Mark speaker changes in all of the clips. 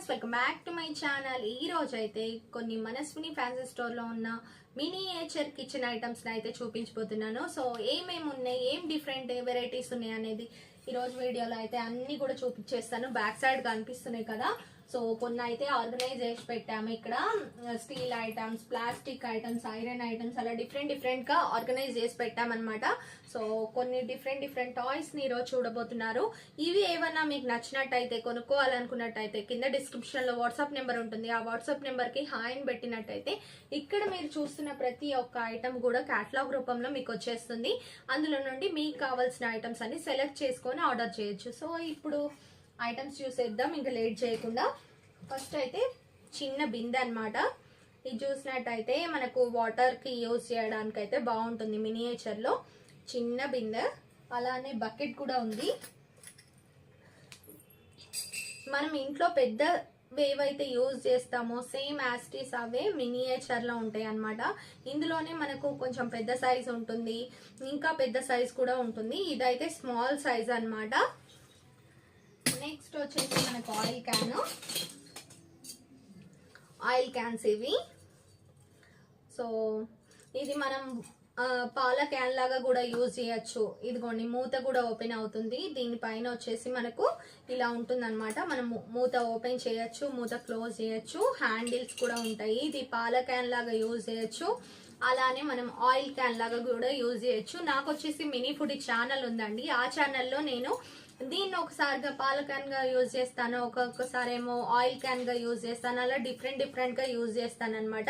Speaker 1: Welcome back to my channel. ఈ రోజు అయితే కొన్ని మనస్విని ఫ్యాన్సీ స్టోర్ లో ఉన్న మినియేచర్ కిచెన్ ఐటమ్స్ అయితే చూపించబోతున్నాను. సో ఏమేమి ఉన్నాయి, ఏం డిఫరెంట్ వెరైటీస్ ఉన్నాయి అనేది ఈ రోజు వీడియోలో అయితే అన్ని కూడా చూపించేస్తాను. బ్యాక్ సైడ్ కనిపిస్తున్నాయి కదా, సో కొన్ని అయితే ఆర్గనైజ్ చేసి పెట్టాము. ఇక్కడ steel items, plastic items, iron items అలా డిఫరెంట్ గా ఆర్గనైజ్ చేసి పెట్టామన్నమాట. సో కొన్ని డిఫరెంట్ టాయ్స్ ని ఈరోజు చూడబోతున్నారు. ఇవి ఏమన్నా మీకు నచ్చినట్టయితే, కొనుక్కోవాలనుకున్నట్టయితే కింద డిస్క్రిప్షన్ లో వాట్సాప్ నెంబర్ ఉంటుంది. ఆ వాట్సాప్ నెంబర్ కి హాయ్ అని పెట్టినట్టయితే ఇక్కడ మీరు చూస్తున్న ప్రతి ఒక్క ఐటమ్ కూడా కేటలాగ్ రూపంలో మీకు వచ్చేస్తుంది. అందులో నుండి మీకు కావాల్సిన ఐటమ్స్ అన్ని సెలెక్ట్ చేసుకొని ఆర్డర్ చేయొచ్చు. సో ఇప్పుడు ఐటమ్స్ చూసేద్దాం ఇంకా లేట్ చేయకుండా. ఫస్ట్ అయితే చిన్న బిందె అన్నమాట. ఇది చూసినట్టయితే మనకు వాటర్ కి యూజ్ చేయడానికి అయితే బాగుంటుంది. మినియేచర్ లో చిన్న బిందె, అలానే బకెట్ కూడా ఉంది. మనం ఇంట్లో పెద్ద ఏవైతే యూజ్ చేస్తామో సేమ్ యాస్టీస్ అవే మినియేచర్ లో ఉంటాయి అన్నమాట. ఇందులోనే మనకు కొంచెం పెద్ద సైజ్ ఉంటుంది, ఇంకా పెద్ద సైజ్ కూడా ఉంటుంది. ఇదైతే స్మాల్ సైజ్ అన్నమాట. నెక్స్ట్ వచ్చేసి మనకు ఆయిల్ క్యాన్స్ ఇవి. సో ఇది మనం పాల క్యాన్ లాగా కూడా యూజ్ చేయొచ్చు. ఇదిగోండి, మూత కూడా ఓపెన్ అవుతుంది. దీనిపైన వచ్చేసి మనకు ఇలా ఉంటుంది అనమాట. మనం మూత ఓపెన్ చేయొచ్చు, మూత క్లోజ్ చేయొచ్చు. హ్యాండిల్స్ కూడా ఉంటాయి. ఇది పాల క్యాన్ లాగా యూజ్ చేయొచ్చు, అలానే మనం ఆయిల్ క్యాన్ లాగా కూడా యూజ్ చేయొచ్చు. నాకు వచ్చేసి మినీ ఫుడ్ ఛానల్ ఉందండి. ఆ ఛానల్లో నేను దీన్ని ఒకసారిగా పాల క్యాన్ గా యూజ్ చేస్తాను, ఒక్కొక్కసారి ఏమో ఆయిల్ క్యాన్ గా యూజ్ చేస్తాను. అలా డిఫరెంట్ గా యూజ్ చేస్తాను అనమాట.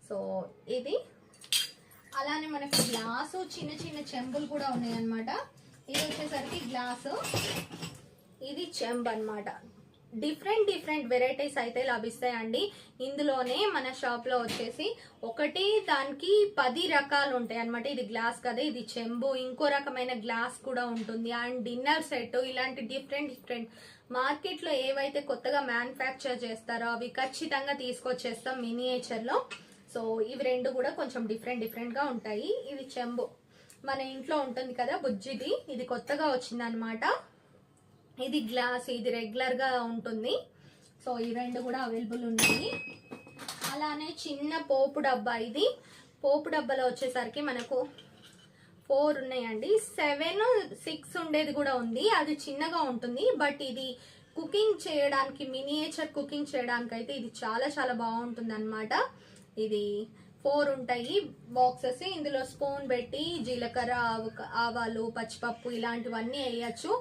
Speaker 1: సో ఇది అలానే మనకి గ్లాసు, చిన్న చెంబులు కూడా ఉన్నాయి అనమాట. ఇది వచ్చేసరికి గ్లాసు, ఇది చెంబు అనమాట. డిఫరెంట్ వెరైటీస్ అయితే లభిస్తాయండి. ఇందులోనే మన షాప్ లో వచ్చేసి ఒకటి దానికి 10 రకాలు ఉంటాయి అనమాట. ఇది గ్లాస్ కదా, ఇది చెంబు, ఇంకో రకమైన గ్లాస్ కూడా ఉంటుంది. అండ్ డిన్నర్ సెట్, ఇలాంటి డిఫరెంట్ మార్కెట్ లో ఏవైతే కొత్తగా మ్యానుఫ్యాక్చర్ చేస్తారో అవి ఖచ్చితంగా తీసుకొచ్చేస్తాం మినియేచర్ లో. సో ఇవి రెండు కూడా కొంచెం డిఫరెంట్ గా ఉంటాయి. ఇది చెంబు మన ఇంట్లో ఉంటుంది కదా, బుజ్జిది, ఇది కొత్తగా వచ్చింది అనమాట. ఇది గ్లాస్, ఇది రెగ్యులర్ గా ఉంటుంది. సో ఈ రెండు కూడా అవైలబుల్ ఉన్నాయి. అలానే చిన్న పోపు డబ్బా, ఇది పోపు డబ్బాలో వచ్చేసరికి మనకు 4 ఉన్నాయండి. 7, 6 ఉండేది కూడా ఉంది. అది చిన్నగా ఉంటుంది. బట్ ఇది కుకింగ్ చేయడానికి, మినియేచర్ కుకింగ్ చేయడానికి అయితే ఇది చాలా బాగుంటుంది అనమాట. ఇది 4 ఉంటాయి బాక్సెస్. ఇందులో స్పూన్ పెట్టి జీలకర్ర, ఆవాలు, పచ్చిపప్పు ఇలాంటివన్నీ వేయచ్చు.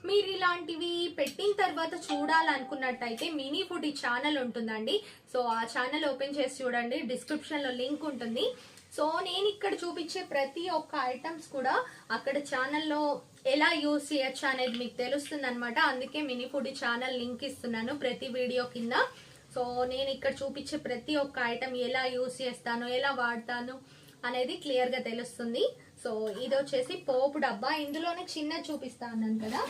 Speaker 1: మీరు ఇలాంటివి పెట్టిన తర్వాత చూడాలనుకున్నట్టయితే మినీ ఫుడ్ ఛానల్ ఉంటుందండి. సో ఆ ఛానల్ ఓపెన్ చేసి చూడండి, డిస్క్రిప్షన్ లో లింక్ ఉంటుంది. సో నేను ఇక్కడ చూపించే ప్రతి ఒక్క ఐటమ్స్ కూడా అక్కడ ఛానల్లో ఎలా యూజ్ చేయొచ్చు అనేది మీకు తెలుస్తుంది అనమాట. అందుకే మినీ ఫుడ్ ఛానల్ లింక్ ఇస్తున్నాను ప్రతి వీడియో కింద. సో నేను ఇక్కడ చూపించే ప్రతి ఒక్క ఐటమ్ ఎలా యూజ్ చేస్తాను, ఎలా వాడతాను అనేది క్లియర్ గా తెలుస్తుంది. సో ఇది వచ్చేసి పోపు డబ్బా. ఇందులోనే చిన్నది చూపిస్తా అన్నాను కదా,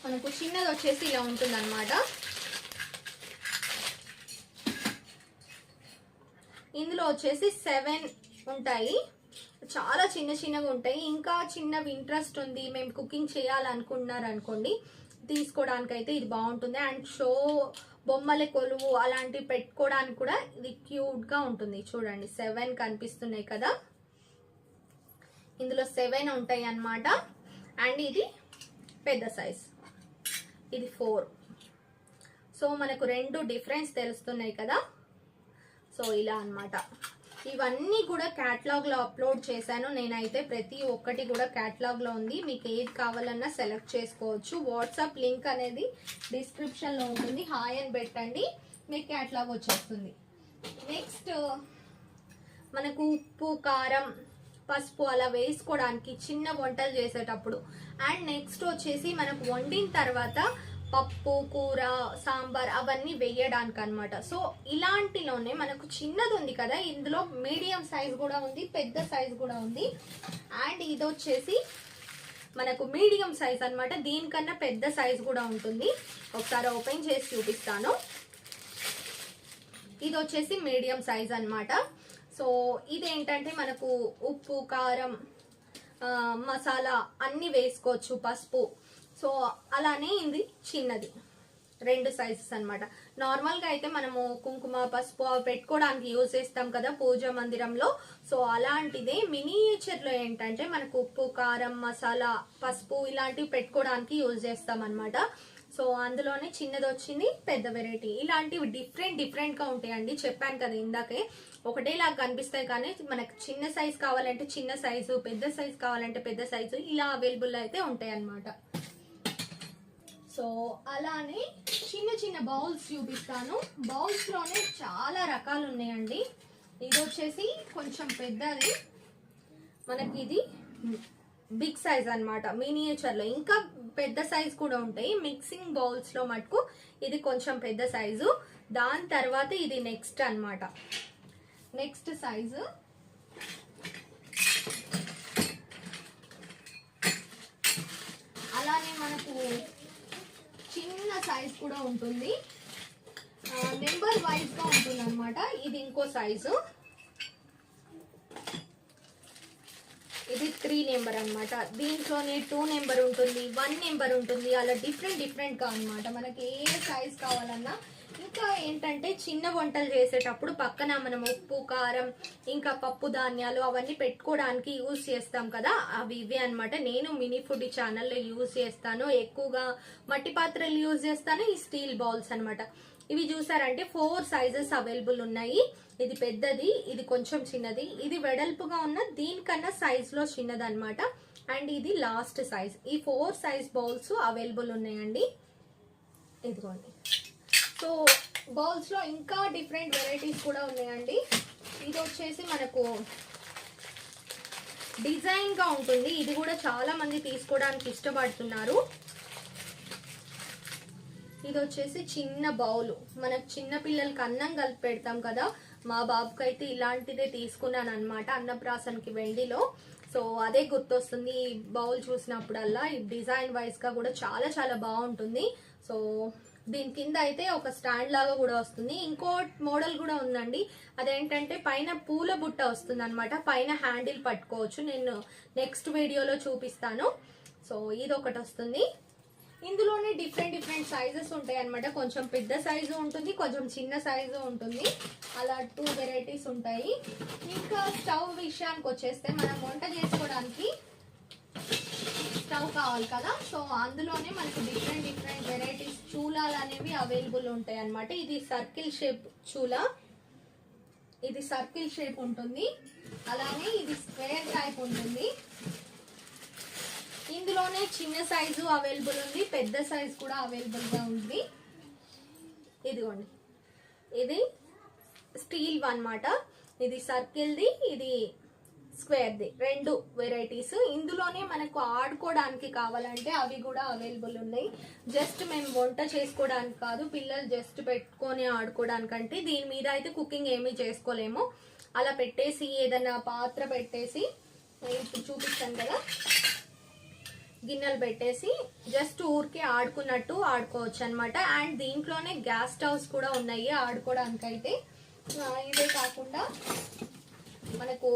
Speaker 1: మనకు చిన్నది వచ్చేసి ఇలా ఉంటుంది అనమాట. ఇందులో వచ్చేసి 7 ఉంటాయి. చాలా చిన్నగా ఉంటాయి. ఇంకా చిన్నవి ఇంట్రెస్ట్ ఉంది, మేము కుకింగ్ చేయాలనుకుంటున్నారు అనుకోండి, తీసుకోవడానికి అయితే ఇది బాగుంటుంది. అండ్ షో బొమ్మల కొలువు అలాంటివి పెట్టుకోవడానికి కూడా ఇది క్యూట్ గా ఉంటుంది. చూడండి 7 కనిపిస్తున్నాయి కదా, ఇందులో 7 ఉంటాయి అన్నమాట. అండ్ ఇది పెద్ద సైజ్, ఇది 4. సో మనకు 2 డిఫరెన్స్ తెలుస్తున్నాయి కదా. సో ఇలా అన్నమాట. ఇవన్నీ కూడా కేటలాగ్ లో అప్లోడ్ చేశాను నేనైతే. ప్రతి ఒక్కటి కూడా కేటలాగ్ లో ఉంది. మీకు ఏది కావాలన్నా సెలెక్ట్ చేసుకోవచ్చు. వాట్సాప్ లింక్ అనేది డిస్క్రిప్షన్ లో ఉంటుంది. హాయ్ అని పెట్టండి, మీకు కేటలాగ్ వచ్చేస్తుంది. నెక్స్ట్ మనకు ఉప్పు, కారం, పసుపు అలా వేసుకోవడానికి చిన్న వంటలు చేసేటప్పుడు. అండ్ నెక్స్ట్ వచ్చేసి మనకు వండిన తర్వాత పప్పు, కూర, సాంబార్ అవన్నీ వేయడానికి అనమాట. సో ఇలాంటిలోనే మనకు చిన్నది ఉంది కదా, ఇందులో మీడియం సైజ్ కూడా ఉంది, పెద్ద సైజ్ కూడా ఉంది. అండ్ ఇది వచ్చేసి మనకు మీడియం సైజ్ అనమాట. దీనికన్నా పెద్ద సైజ్ కూడా ఉంటుంది. ఒకసారి ఓపెన్ చేసి చూపిస్తాను. ఇది వచ్చేసి మీడియం సైజ్ అనమాట. సో ఇదేంటంటే మనకు ఉప్పు, కారం, మసాలా అన్ని వేసుకోవచ్చు, పసుపు. సో అలానే ఇది చిన్నది. 2 సైజెస్ అన్నమాట. నార్మల్ గా అయితే మనము కుంకుమ పసుపు అవి పెట్టుకోవడానికి యూజ్ చేస్తాం కదా పూజ మందిరంలో. సో అలాంటిదే మినియేచర్ లో ఏంటంటే మనకు ఉప్పు కారం మసాలా పసుపు ఇలాంటివి పెట్టుకోవడానికి యూజ్ చేస్తాం అన్నమాట. సో అందులోనే చిన్నది వచ్చింది, పెద్ద వెరైటీ. ఇలాంటివి డిఫరెంట్ గా ఉంటాయండి. చెప్పాను కదా ఇందాకే, ఒకటేలాగా కనిపిస్తాయి కానీ మనకు చిన్న సైజ్ కావాలంటే చిన్న సైజు, పెద్ద సైజ్ కావాలంటే పెద్ద సైజు ఇలా అవైలబుల్ అయితే ఉంటాయి అన్నమాట. సో అలానే చిన్న బౌల్స్ చూపిస్తాను. బౌల్స్ లోనే చాలా రకాలు ఉన్నాయండి. ఇది వచ్చేసి కొంచెం పెద్దది, మనకి ఇది బిగ్ సైజ్ అన్నమాట. మినియేచర్ లో ఇంకా పెద్ద సైజ్ కూడా ఉంటాయి. మిక్సింగ్ బౌల్స్ లో మటుకు ఇది కొంచెం పెద్ద సైజు. దాని తర్వాత ఇది నెక్స్ట్ అన్నమాట. నెక్స్ట్ సైజు అలానే మనకు చిన్న సైజ్ కూడా ఉంటుంది, నెంబర్ వైజ్ గా ఉంటుంది అనమాట. ఇది ఇంకో సైజు, ఇది 3 నెంబర్ అన్నమాట. దీంట్లోనే 2 నెంబర్ ఉంటుంది, 1 నెంబర్ ఉంటుంది. అలా డిఫరెంట్ గా అన్నమాట. మనకి ఏ సైజ్ కావాలన్నా. ఇంకా ఏంటంటే చిన్న వంటలు చేసేటప్పుడు పక్కన మనం ఉప్పు కారం ఇంకా పప్పు ధాన్యాలు అవన్నీ పెట్టుకోవడానికి యూజ్ చేస్తాం కదా, అవి ఇవే అనమాట. నేను మినీ ఫుడ్ ఛానల్లో యూజ్ చేస్తాను. ఎక్కువగా మట్టి పాత్రలు యూజ్ చేస్తాను, ఈ స్టీల్ బౌల్స్ అన్నమాట. ఇవి చూసారంటే 4 సైజెస్ అవైలబుల్ ఉన్నాయి. ఇది పెద్దది, ఇది కొంచెం చిన్నది, ఇది వెడల్పుగా ఉన్న దీనికన్నా సైజ్ లో చిన్నది అనమాట. అండ్ ఇది లాస్ట్ సైజ్. ఈ 4 సైజ్ బౌల్స్ అవైలబుల్ ఉన్నాయండి. ఇదిగోండి. సో బౌల్స్ లో ఇంకా డిఫరెంట్ వెరైటీస్ కూడా ఉన్నాయండి. ఇది వచ్చేసి మనకు డిజైన్ గా ఉంటుంది. ఇది కూడా చాలా మంది తీసుకోవడానికి ఇష్టపడుతున్నారు. ఇది వచ్చేసి చిన్న బౌల్, మనకు చిన్న పిల్లలకి అన్నం కలిపి పెడతాం కదా, మా బాబుకి అయితే ఇలాంటిదే తీసుకున్నాను అనమాట అన్నప్రాసనకి వెండిలో. సో అదే గుర్తొస్తుంది ఈ బౌల్ చూసినప్పుడల్లా. ఈ డిజైన్ వైజ్ గా కూడా చాలా బాగుంటుంది. సో దీని కింద అయితే ఒక స్టాండ్ లాగా కూడా వస్తుంది. ఇంకో మోడల్ కూడా ఉందండి, అదేంటంటే పైన పూల బుట్ట వస్తుంది అనమాట, పైన హ్యాండిల్ పట్టుకోవచ్చు. నేను నెక్స్ట్ వీడియోలో చూపిస్తాను. సో ఇది ఒకటి వస్తుంది. ఇందులోనే డిఫరెంట్ సైజెస్ ఉంటాయి అనమాట. కొంచెం పెద్ద సైజు ఉంటుంది, కొంచెం చిన్న సైజు ఉంటుంది. అలా 2 వెరైటీస్ ఉంటాయి. ఇంకా స్టవ్ విషయానికి వచ్చేస్తే మనం వంట చేసుకోవడానికి స్టవ్ కావాలి కదా, సో అందులోనే మనకు డిఫరెంట్ వెరైటీస్ చూలాలు అనేవి అవైలబుల్ ఉంటాయి అన్నమాట. ఇది సర్కిల్ షేప్ చూలా, ఇది సర్కిల్ షేప్ ఉంటుంది. అలానే ఇది స్క్వేర్ టైప్ ఉంటుంది. ఇందులోనే చిన్న సైజు అవైలబుల్ ఉంది, పెద్ద సైజు కూడా అవైలబుల్ గా ఉంది. ఇదిగోండి, ఇది స్టీల్ అన్నమాట. ఇది సర్కిల్ ది, ఇది స్క్వేర్ ది, 2 వెరైటీస్. ఇందులోనే మనకు ఆడుకోవడానికి కావాలంటే అవి కూడా అవైలబుల్ ఉన్నాయి. జస్ట్ మేము వంట చేసుకోవడానికి కాదు, పిల్లలు జస్ట్ పెట్టుకొని ఆడుకోవడానికంటే. దీని మీద అయితే కుకింగ్ ఏమీ చేసుకోలేము. అలా పెట్టేసి ఏదైనా పాత్ర పెట్టేసి, ఇప్పుడు చూపిస్తాను కదా, గిన్నెలు పెట్టేసి జస్ట్ ఊరికే ఆడుకున్నట్టు ఆడుకోవచ్చు అనమాట. అండ్ దీంట్లోనే గ్యాస్ స్టవ్స్ కూడా ఉన్నాయి ఆడుకోవడానికైతే. ఇదే కాకుండా మనకు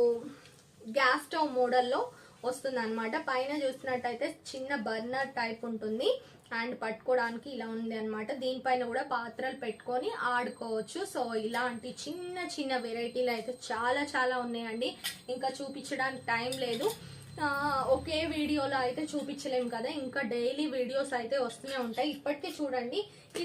Speaker 1: గ్యాస్ స్టవ్ మోడల్లో వస్తుంది అనమాట. పైన చూసినట్టయితే చిన్న బర్నర్ టైప్ ఉంటుంది అండ్ పట్టుకోవడానికి ఇలా ఉంది అనమాట. దీనిపైన కూడా పాత్రలు పెట్టుకొని ఆడుకోవచ్చు. సో ఇలాంటి చిన్న వెరైటీలు అయితే చాలా ఉన్నాయండి. ఇంకా చూపించడానికి టైం లేదు, ఒకే వీడియోలో అయితే చూపించలేము కదా, ఇంకా డైలీ వీడియోస్ అయితే వస్తూనే ఉంటాయి. ఇప్పటికే చూడండి, ఈ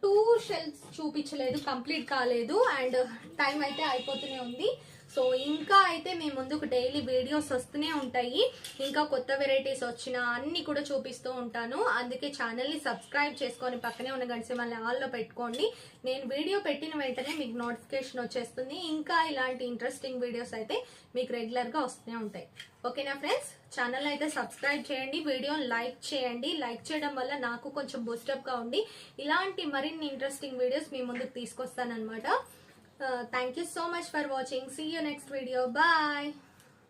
Speaker 1: 2 షెల్ఫ్స్ చూపించలేదు, కంప్లీట్ కాలేదు అండ్ టైం అయితే అయిపోతూనే ఉంది. సో ఇంకా అయితే మీ ముందుకు డైలీ వీడియోస్ వస్తూనే ఉంటాయి. ఇంకా కొత్త వెరైటీస్ వచ్చినా అన్ని కూడా చూపిస్తూ ఉంటాను. అందుకే ఛానల్ని సబ్స్క్రైబ్ చేసుకొని పక్కనే ఉన్న గంట సింబల్ని ఆల్లో పెట్టుకోండి. నేను వీడియో పెట్టిన వెంటనే మీకు నోటిఫికేషన్ వచ్చేస్తుంది. ఇంకా ఇలాంటి ఇంట్రెస్టింగ్ వీడియోస్ అయితే మీకు రెగ్యులర్గా వస్తూనే ఉంటాయి. ఓకేనా ఫ్రెండ్స్, ఛానల్ అయితే సబ్స్క్రైబ్ చేయండి, వీడియోని లైక్ చేయండి. లైక్ చేయడం వల్ల నాకు కొంచెం బూస్టప్గా ఉండి ఇలాంటి మరిన్ని ఇంట్రెస్టింగ్ వీడియోస్ మీ ముందుకు తీసుకొస్తానన్నమాట. Thank you so much for watching. See you next video. Bye.